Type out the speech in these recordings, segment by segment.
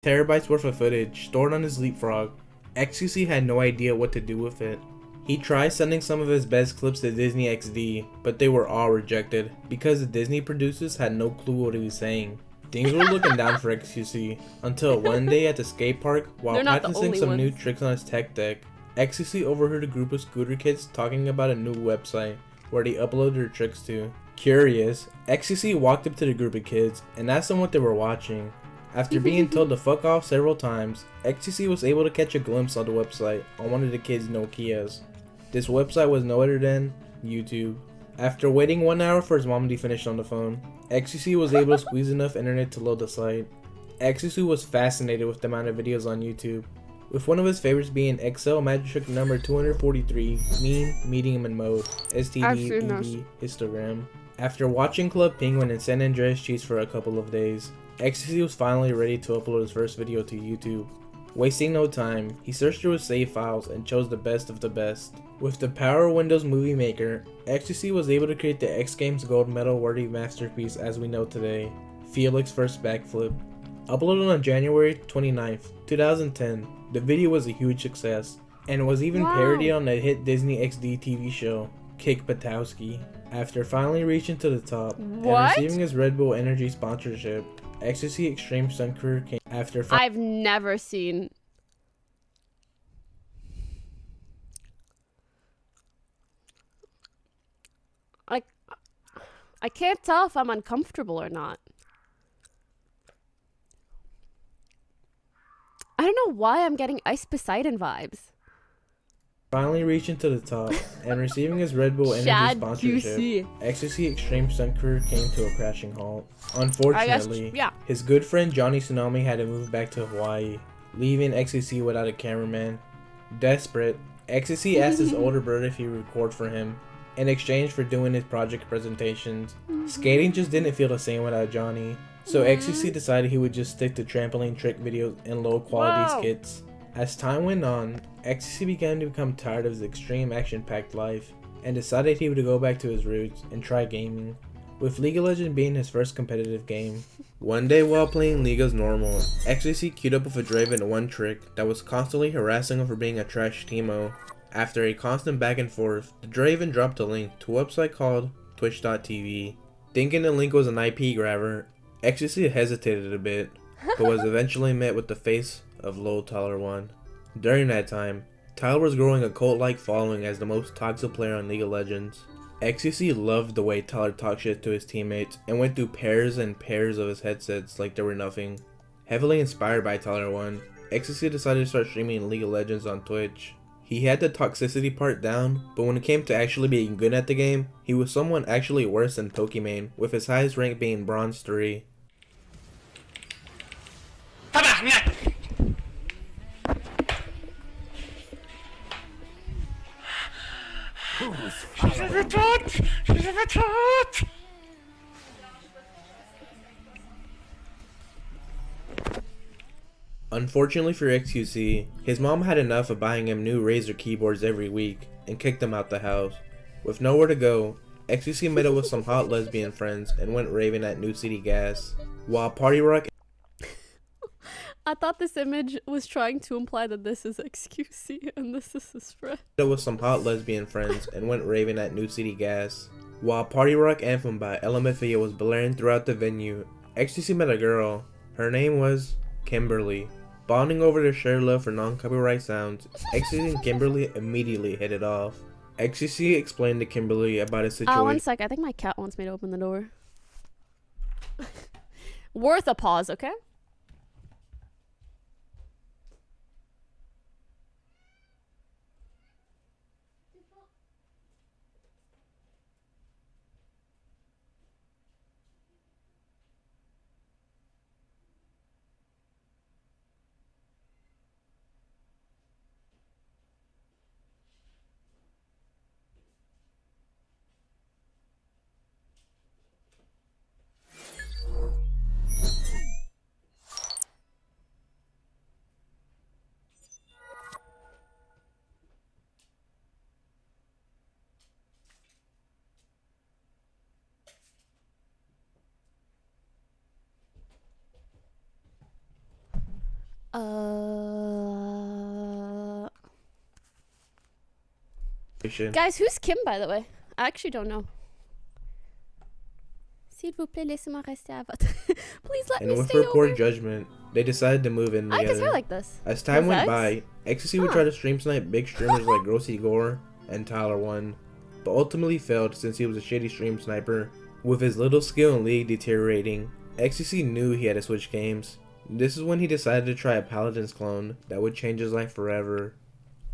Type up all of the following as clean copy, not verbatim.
Terabytes worth of footage stored on his Leapfrog. xQc had no idea what to do with it. He tried sending some of his best clips to Disney XD, but they were all rejected because the Disney producers had no clue what he was saying. Things were looking down for xQc until one day at the skate park, while practicing some new tricks on his tech deck, xQc overheard a group of scooter kids talking about a new website where they upload their tricks to. Curious, xQc walked up to the group of kids and asked them what they were watching. After being told to fuck off several times, xQc was able to catch a glimpse of the website on one of the kids' Nokias. This website was no other than YouTube. After waiting 1 hour for his mom to be finished on the phone, xQc was able to squeeze enough internet to load the site. xQc was fascinated with the amount of videos on YouTube, with one of his favorites being Excel Magic Trick number 243, Mean, Medium, and Mode, STD, BB, Histogram. After watching Club Penguin and San Andreas Cheats for a couple of days, xQc was finally ready to upload his first video to YouTube. Wasting no time, he searched through his save files and chose the best of the best. With the power of Windows Movie Maker, xQc was able to create the X Games gold medal worthy masterpiece as we know today, Felix's First Backflip. Uploaded on January 29th, 2010, the video was a huge success, and was even parodied on the hit Disney XD TV show, Kick Patowski. After finally reaching to the top and receiving his Red Bull Energy sponsorship, xQc Extreme Stunt career came after. I've never seen. Like, I can't tell if I'm uncomfortable or not. I don't know why I'm getting Ice Poseidon vibes. Finally reaching to the top and receiving his Red Bull Energy sponsorship, xQc Extreme Stunt career came to a crashing halt. Unfortunately, his good friend Johnny Tsunami had to move back to Hawaii, leaving xQc without a cameraman. Desperate, xQc asked his older brother if he would record for him, in exchange for doing his project presentations. Skating just didn't feel the same without Johnny, so xQc decided he would just stick to trampoline trick videos and low quality skits. As time went on, xQc began to become tired of his extreme action-packed life, and decided he would go back to his roots and try gaming, with League of Legends being his first competitive game. One day while playing League as normal, xQc queued up with a Draven one trick that was constantly harassing him for being a trash teamo. After a constant back and forth, the Draven dropped a link to a website called twitch.tv. Thinking the link was an IP grabber, xQc hesitated a bit, but was eventually met with the face of Lol Tyler 1. During that time, Tyler was growing a cult-like following as the most toxic player on League of Legends. xQc loved the way Tyler talked shit to his teammates and went through pairs and pairs of his headsets like they were nothing. Heavily inspired by Tyler 1, xQc decided to start streaming League of Legends on Twitch. He had the toxicity part down, but when it came to actually being good at the game, he was someone actually worse than Pokimane, with his highest rank being Bronze 3. Unfortunately for xQc, his mom had enough of buying him new Razer keyboards every week and kicked him out the house. With nowhere to go, xQc met up with some hot lesbian friends and went raving at New City Gas. While Party Rock I thought this image was trying to imply that this is xQc and this is his friend. With some hot lesbian friends and went raving at New City Gas. While Party Rock Anthem by LMFAO was blaring throughout the venue, xQc met a girl. Her name was Kimberly. Bonding over their shared love for non-copyright sounds, xQc and Kimberly immediately hit it off. xQc explained to Kimberly about his situation. One sec, I think my cat wants me to open the door. Worth a pause, okay? Guys, who's Kim, by the way? I actually don't know. S'il vous plaît, laissez-moi rester à votre. Please let me And with stay her poor over. judgment, they decided to move in I like his together. hair like this. As time went X? by, xQc would try to stream snipe big streamers like Grossy Gore and Tyler One, but ultimately failed since he was a shitty stream sniper. With his little skill in League deteriorating, xQc knew he had to switch games. This is when he decided to try a Paladins clone that would change his life forever: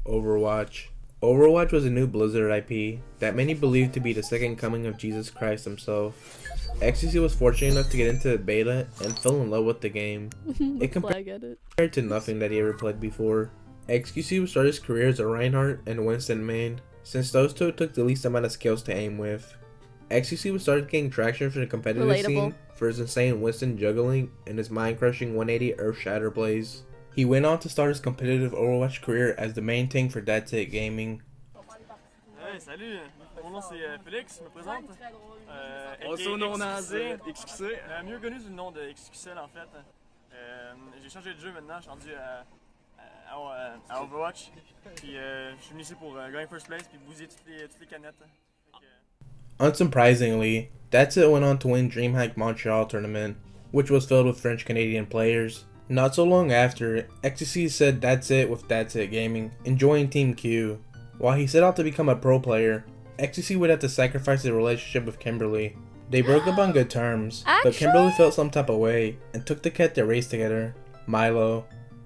Overwatch. Overwatch was a new Blizzard IP that many believed to be the second coming of Jesus Christ himself. xQc was fortunate enough to get into the beta and fell in love with the game. It compared to nothing that he ever played before. xQc would start his career as a Reinhardt and Winston main, since those two took the least amount of skills to aim with. xQc would start getting traction from the competitive scene for his insane Winston juggling and his mind-crushing 180 Earth Shatter plays. He went on to start his competitive Overwatch career as the main tank for That's It Gaming. Hey, salut, mon nom c'est Félix, je me présente. Also known as xQc. Mieux connu sous le nom de xQc en fait. J'ai changé de jeu maintenant, je suis rendu à Overwatch. Puis je suis venu ici pour gagner first place puis bousiller toutes les canettes. Unsurprisingly, That's It went on to win DreamHack Montreal tournament, which was filled with French-Canadian players. Not so long after, xQc said that's it with That's It Gaming and joined Team Q. While he set out to become a pro player, xQc would have to sacrifice his relationship with Kimberly. They broke up on good terms, but Kimberly felt some type of way and took the cat to race together, Milo.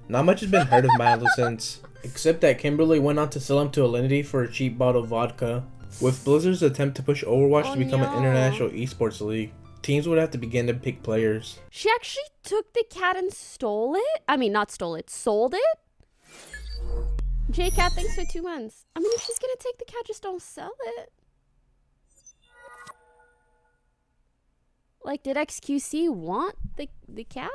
Not much has been heard of Milo since, except that Kimberly went on to sell him to Alinity for a cheap bottle of vodka. With Blizzard's attempt to push Overwatch to become an international esports league, teams would have to begin to pick players. She actually took the cat and stole it? I mean, not stole it, sold it? J-Cat, thanks for 2 months. I mean, if she's gonna take the cat, just don't sell it. Like, did xQc want the cat?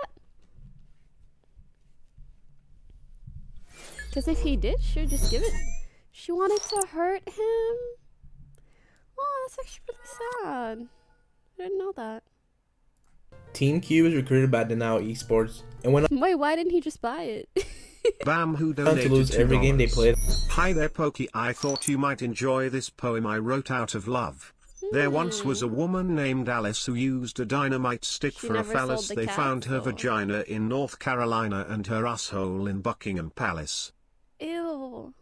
Because if he did, sure, just give it. She wanted to hurt him? Oh, that's actually really sad. I didn't know that. Team Q was recruited by Denial Esports and went on Wait, why didn't he just buy it? Bam, who to donated lose every game they played. Hi there, Pokey. I thought you might enjoy this poem I wrote out of love. There once was a woman named Alice who used a dynamite stick for a phallus. They found her vagina in North Carolina and her asshole in Buckingham Palace. Ew.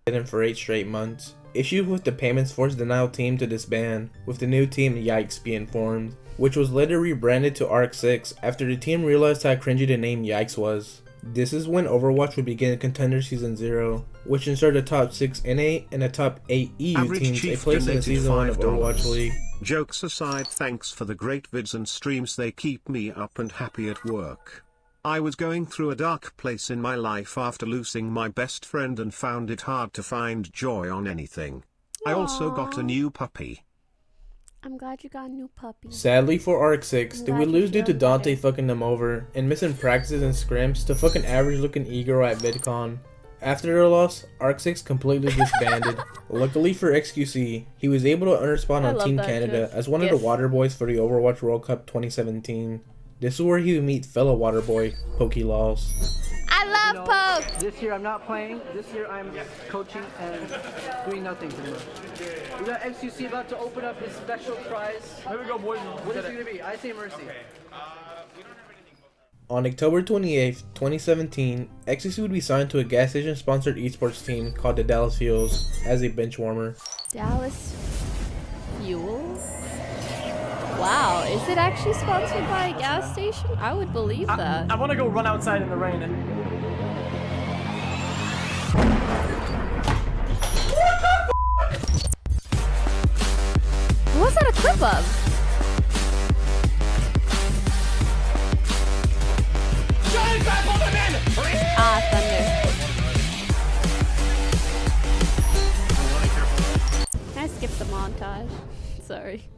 In for 8 straight months. Issues with the payments forced the Denial team to disband, with the new team Yikes being formed, which was later rebranded to ARC-6 after the team realized how cringy the name Yikes was. This is when Overwatch would begin Contender Season 0, which ensured a top 6 NA and a top 8 EU Average teams a Chief place in the donated Season 1 of Overwatch $5. League. Jokes aside, thanks for the great vids and streams. They keep me up and happy at work. I was going through a dark place in my life after losing my best friend and found it hard to find joy on anything. I also got a new puppy. I'm glad you got a new puppy. Sadly for ARC-6, they would lose due to Dante fucking them over and missing practices and scrims to fucking average looking e-girl at VidCon. After their loss, ARC-6 completely disbanded. Luckily for xQc, he was able to earn a spot on Team Canada as one of the water boys for the Overwatch World Cup 2017. This is where he would meet fellow water boy, Pokilaws. I love Poke! This year I'm not playing. This year I'm coaching and doing nothing pretty much. We got xQc about to open up his special prize. Here we go, boys. What is it going to be? I say Mercy. On October 28th, 2017, xQc would be signed to a gas station sponsored esports team called the Dallas Fuels as a bench warmer. Dallas Fuel? Wow, is it actually sponsored by a gas station? I would believe that. I want to go run outside in the rain. What was that a clip of? Ah, thunder. Can I skip the montage? Sorry.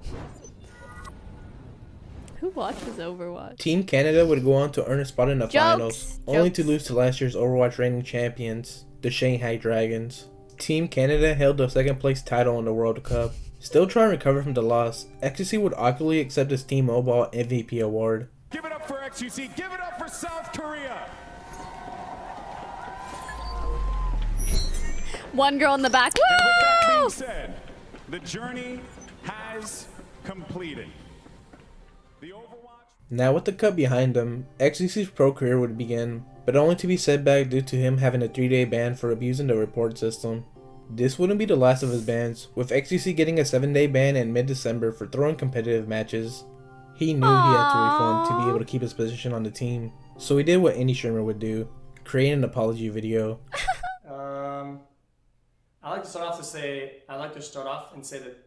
Who watches Overwatch? Team Canada would go on to earn a spot in the finals, only to lose to last year's Overwatch reigning champions, the Shanghai Dragons. Team Canada held the second place title in the World Cup. Still trying to recover from the loss, xQc would awkwardly accept his Team Mobile MVP award. Give it up for xQc, give it up for South Korea! One girl in the back. And with that Woo! being said, the journey has completed. The Overwatch. Now with the cut behind him, xQc's pro career would begin, but only to be set back due to him having a 3-day ban for abusing the report system. This wouldn't be the last of his bans, with xQc getting a 7-day ban in mid-December for throwing competitive matches. He knew he had to reform to be able to keep his position on the team, so he did what any streamer would do, create an apology video. I'd like to start off and say that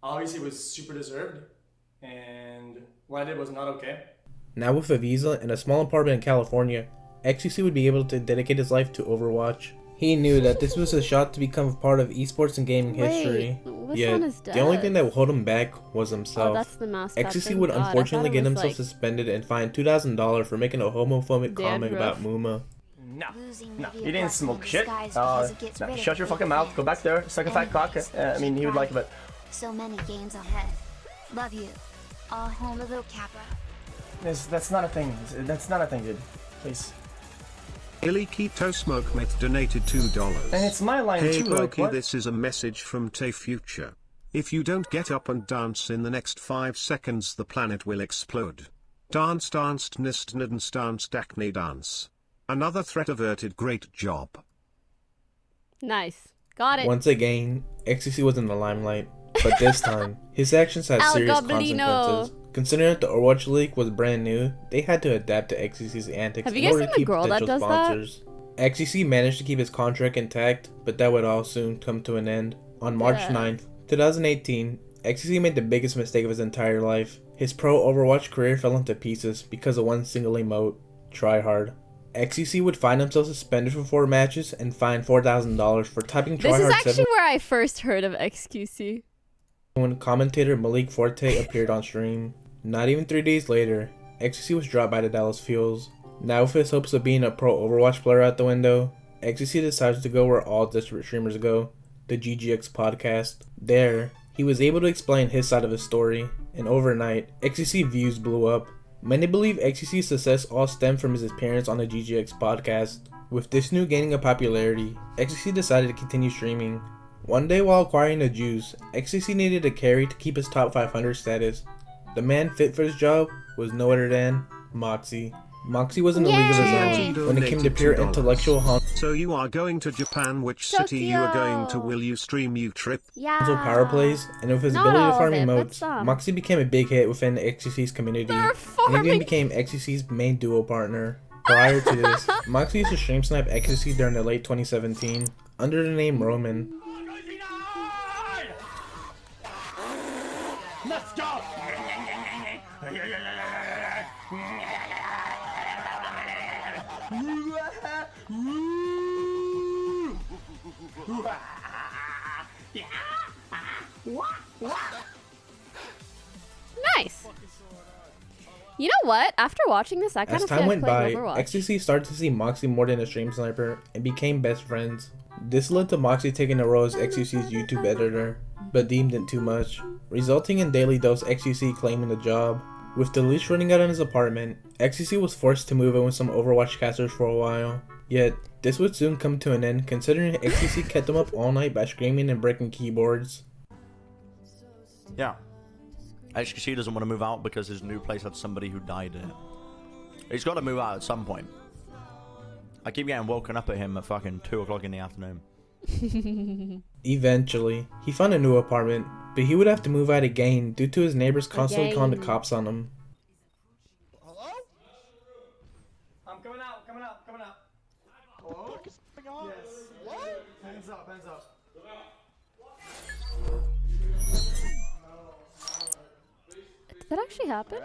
obviously it was super deserved, and what I did was not okay. Now with a visa and a small apartment in California, xQc would be able to dedicate his life to Overwatch. He knew that this was a shot to become a part of esports and gaming history, yet the only thing that would hold him back was himself. Oh, that's the mascot. xQc would unfortunately get himself suspended and fined $2,000 for making a homophobic comment about Muma. No, he didn't smoke shit. No, shut your fucking mouth, go back there, suck a fat cock. I mean, he would like it, but... So many games ahead. Love you. All home a little Kappa. That's not a thing. That's not a thing, dude. Please. Illy Keto Smoke Meth donated $2. And it's my line hey too, like, Poki, what? this is a message from Tay Future. If you don't get up and dance in the next 5 seconds, the planet will explode. Dance danced nist dance danced acne dance. Another threat averted. Great job. Nice. Got it. Once again, xQc was in the limelight, but this time, his actions had serious consequences. Considering that the Overwatch League was brand new, they had to adapt to xQc's antics in order to keep potential sponsors. xQc managed to keep his contract intact, but that would all soon come to an end. On March 9th, 2018, xQc made the biggest mistake of his entire life. His pro Overwatch career fell into pieces because of one single emote, tryhard. xQc would find himself suspended for 4 matches and fined $4,000 for typing tryhard. This is actually where I first heard of xQc. When commentator Malik Forte appeared on stream. Not even 3 days later, xQc was dropped by the Dallas Fuels. Now with his hopes of being a pro Overwatch player out the window, xQc decides to go where all desperate streamers go, the GGX podcast. There, he was able to explain his side of the story, and overnight, xQc views blew up. Many believe xQc's success all stemmed from his appearance on the GGX podcast. With this new gaining of popularity, xQc decided to continue streaming. One day while acquiring the juice, xQc needed a carry to keep his top 500 status. The man fit for his job was no other than Moxie. Moxie was in a league of his own when it came to pure intellectual So you are going to Japan, which city you are going to, will you stream you trip? console power plays, and with his ability to farm emotes, Moxie became a big hit within xQc's community, and even became xQc's main duo partner. Prior to this, Moxie used to stream snipe xQc during the late 2017, under the name Roman. Let's go! Nice. You know what? After watching this, I kind As of time went by, Overwatch. xQc started to see Moxie more than a stream sniper and became best friends. This led to Moxie taking a role as xQc's YouTube editor, but deemed it too much, resulting in Daily Dose xQc claiming the job. With the leash running out in his apartment, xQc was forced to move in with some Overwatch casters for a while. Yet, this would soon come to an end considering xQc kept him up all night by screaming and breaking keyboards. Yeah. xQc doesn't want to move out because his new place had somebody who died in it. He's got to move out at some point. I keep getting woken up at him at fucking 2 o'clock in the afternoon. Eventually, he found a new apartment, but he would have to move out again due to his neighbors constantly calling the cops on him. Hello? I'm coming out, coming out, coming out. Hello? Yes. What? Hands up, hands up. Did that actually happen?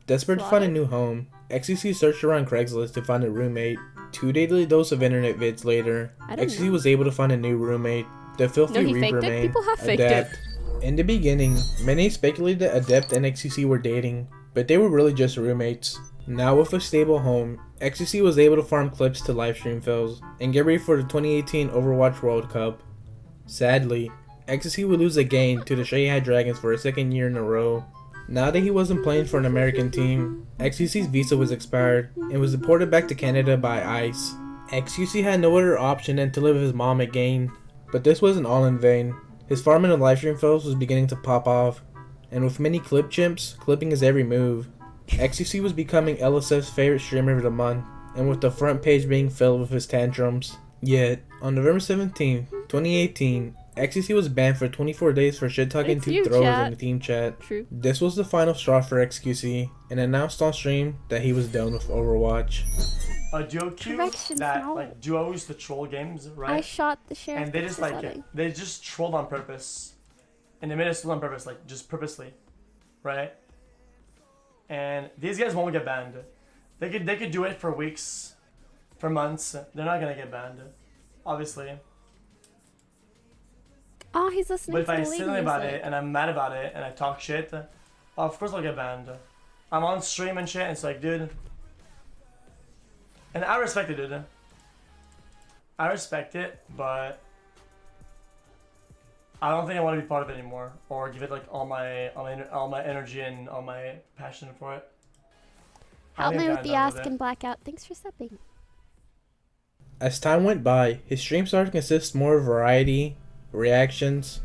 Desperate to find a new home, xQc searched around Craigslist to find a roommate. 2 daily dose of internet vids later, xQc was able to find a new roommate. The filthy Reaper main, Adept. In the beginning, many speculated that Adept and xQc were dating, but they were really just roommates. Now with a stable home, xQc was able to farm clips to livestream fills and get ready for the 2018 Overwatch World Cup. Sadly, xQc would lose again to the Shanghai Dragons for a second year in a row. Now that he wasn't playing for an American team, xQc's visa was expired and was deported back to Canada by ICE. xQc had no other option than to live with his mom again, but this wasn't all in vain. His farming and livestream photos was beginning to pop off, and with many clip chimps clipping his every move, xQc was becoming LSF's favorite streamer of the month, and with the front page being filled with his tantrums. Yet, on November 17, 2018, xQc was banned for 24 days for shit-talking two throwers in the team chat. True. This was the final straw for xQc, and announced on stream that he was done with Overwatch. A duo queue that like duos the troll games, right? I shot the sheriff. And they just like they just trolled on purpose, and they made us troll on purpose, like just purposely, right? And these guys won't get banned. They could do it for weeks, for months. They're not gonna get banned, obviously. Oh, he's listening. But if I say something about it and I'm mad about it and I talk shit, of course I'll get banned. I'm on stream and shit, and it's like, dude. And I respect it, dude. I respect it, but I don't think I want to be part of it anymore, or give it like all my energy and all my passion for it. Help me with the ask and blackout. Thanks for subbing. As time went by, his stream started to consist more of variety, reactions,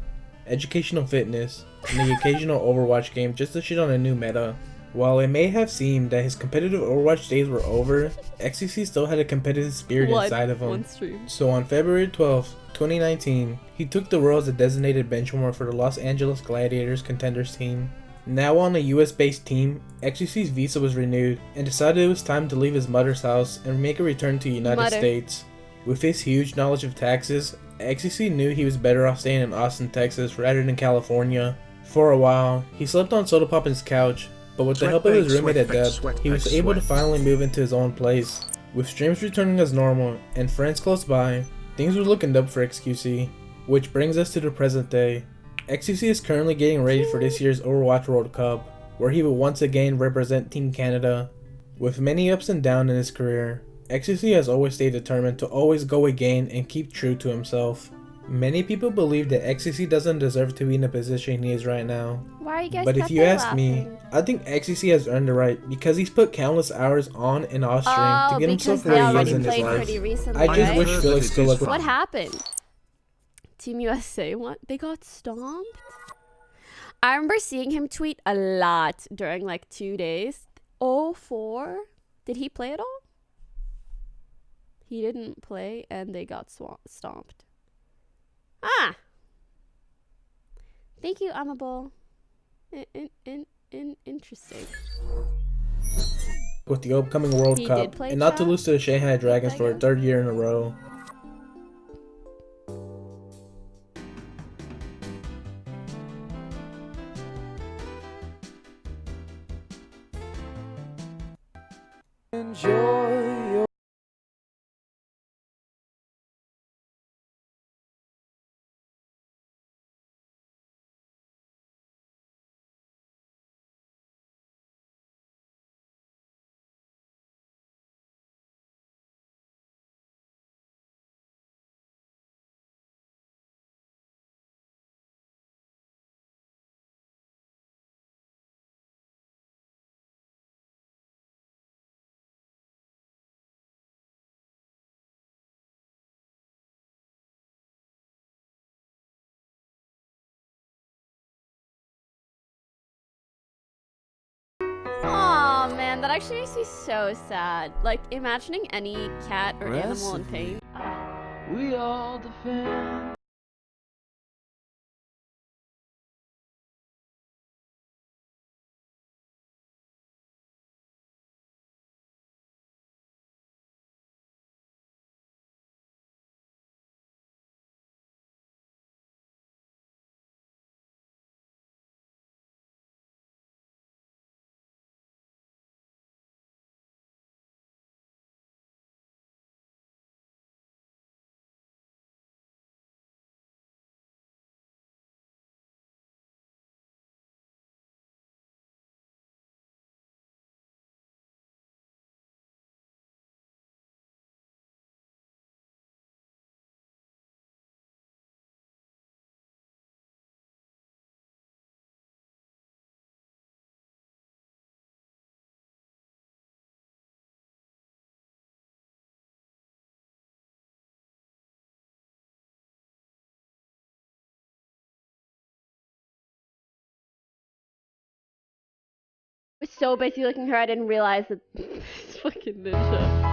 educational fitness, and the occasional Overwatch game just to shit on a new meta. While it may have seemed that his competitive Overwatch days were over, xQc still had a competitive spirit inside of him. So on February 12th, 2019, he took the role as a designated benchwarmer for the Los Angeles Gladiators contenders team. Now on a US-based team, xQc's visa was renewed and decided it was time to leave his mother's house and make a return to the United States. With his huge knowledge of taxes, xQc knew he was better off staying in Austin, Texas rather than California. For a while, he slept on Soda Poppin's couch, but with the help of his roommate at Deb, he was able to finally move into his own place. With streams returning as normal and friends close by, things were looking up for xQc. Which brings us to the present day. xQc is currently getting ready for this year's Overwatch World Cup, where he will once again represent Team Canada. With many ups and downs in his career, xQc has always stayed determined to always go again and keep true to himself. Many people believe that xQc doesn't deserve to be in the position he is right now. Why are you guys But if you ask me, I think xQc has earned the right because he's put countless hours on and off stream to get himself where he is in his life. Recently, I just wish Felix could look. What happened? Team USA, what? They got stomped? I remember seeing him tweet a lot during like 2 days. 0-4? Did he play at all? He didn't play and they got stomped. Ah! Thank you, Amable. Interesting. With the upcoming World Cup, and not to lose to the Shanghai Dragons for a third year in a row. Enjoy your Oh man, that actually makes me so sad. Like imagining any cat or animal in pain. we all defend. so busy looking her, I didn't realize that this fucking ninja.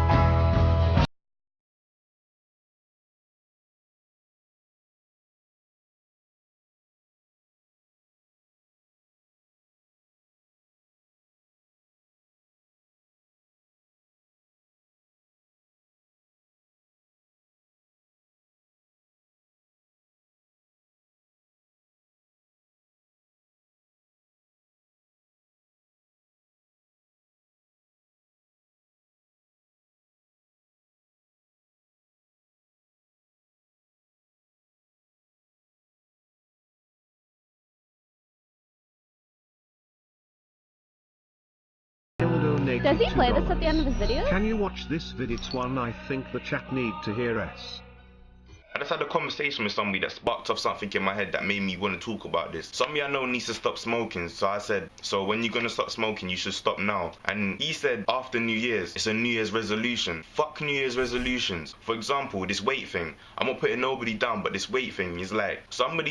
Does he play this at the end of his video? Can you watch this vid? It's one I think the chat need to hear us. I just had a conversation with somebody that sparked off something in my head that made me want to talk about this. Somebody I know needs to stop smoking, so I said, so when you're gonna stop smoking, you should stop now. And he said, after New Year's, it's a New Year's resolution. Fuck New Year's resolutions. For example, this weight thing. I'm not putting nobody down, but this weight thing is like, somebody